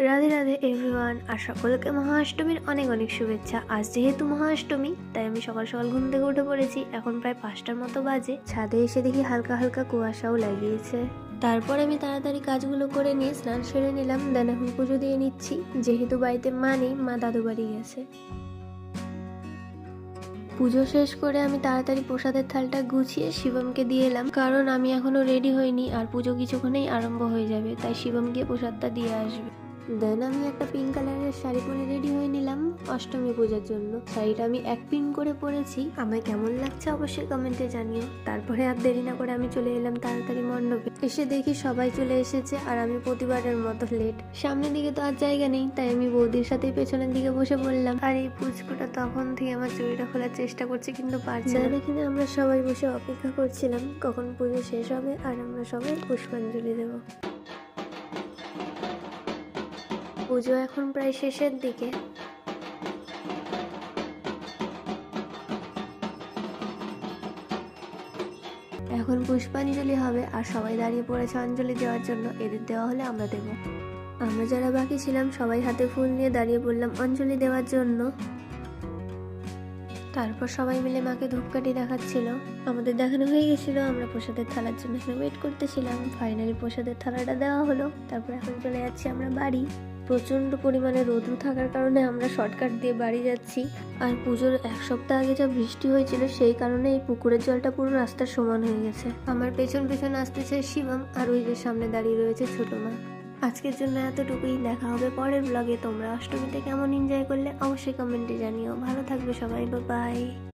Radhe Radhe everyone, আর সকলকে মহাষ্টমীর অনেক অনেক শুভেচ্ছা। আজ যেহেতু মহাষ্টমী, তাই আমি সকাল সকাল ঘুম থেকে উঠে পড়েছি। এখন প্রায় 5টার মতো বাজে। ছাদে এসে দেখি হালকা হালকা কুয়াশাও লাগিয়েছে। তারপর আমি তাড়াতাড়ি কাজগুলো করে নিয়ে স্নান সেরে নিলাম। দেন এখন পুজো দিয়ে নিচ্ছি, যেহেতু বাড়িতে মা নেই, মা দাদু বাড়ি গেছে। পুজো শেষ করে আমি তাড়াতাড়ি প্রসাদের থালটা গুছিয়ে শিবমকে দিয়ে এলাম, কারণ আমি এখনো রেডি হইনি আর পুজো কিছুক্ষণেই আরম্ভ হয়ে যাবে, তাই শিবম গিয়ে প্রসাদটা দিয়ে আসবে। দেন আমি একটা পিঙ্ক কালারের শাড়ি পরে রেডি হয়ে নিলাম অষ্টমী পূজার জন্য। শাড়িটা আমি এক পিন করে পরেছি, আমায় কেমন লাগছে অবশ্যই কমেন্টে জানিও। তারপরে আর দেরি না করে আমি চলে এলাম তাড়াতাড়ি মণ্ডপে। এসে দেখি সবাই চলে এসেছে আর আমি প্রতিবারের মতো লেট। সামনের দিকে তো আর জায়গা নেই, তাই আমি বৌদির সাথে পেছনের দিকে বসে পড়লাম। আর এই পুচকুটা তখন থেকে আমার চুড়িটা খোলার চেষ্টা করছে, কিন্তু পারছে না। এখানে আমরা সবাই বসে অপেক্ষা করছিলাম কখন পুজো শেষ হবে আর আমরা সবাই পুষ্পাঞ্জলি দেবো। পুজো এখন প্রায় শেষের দিকে। এখন পুষ্পাঞ্জলি হবে আর সবাই দাঁড়িয়ে পড়েছে অঞ্জলি দেওয়ার জন্য। এদের দেওয়া হলে আমরা দেব। আমরা যারা বাকি ছিলাম সবাই হাতে ফুল নিয়ে দাঁড়িয়ে পড়লাম অঞ্জলি দেওয়ার জন্য। তারপর সবাই মিলে মাকে ধূপকাঠি দেখাচ্ছিল। আমাদের দেখানো হয়ে গেছিল, আমরা প্রসাদের থালার জন্য এখানে ওয়েট করতেছিলাম। ফাইনালি প্রসাদের থালাটা দেওয়া হলো। তারপর এখন চলে যাচ্ছি আমরা বাড়ি। প্রচন্ড পরিমাণে রোদ্রু থাকার কারণে আমরা শর্টকাট দিয়ে বাড়ি যাচ্ছি। আর পুজোর 1 সপ্তাহ আগে যা বৃষ্টি হয়েছিল, সেই কারণে এই পুকুরের জলটা পুরো রাস্তার সমান হয়ে গেছে। আমার পেছন পেছন আসতেছে শিবম, আর ওই যে সামনে দাঁড়িয়ে রয়েছে ছোট মা। আজকের জন্য এতটুকুই। দেখা হবে পরের ব্লগে। তোমরা অষ্টমীতে কেমন এনজয় করলে অবশ্যই কমেন্টে জানিও। ভালো থাকবে সবাই, বাই।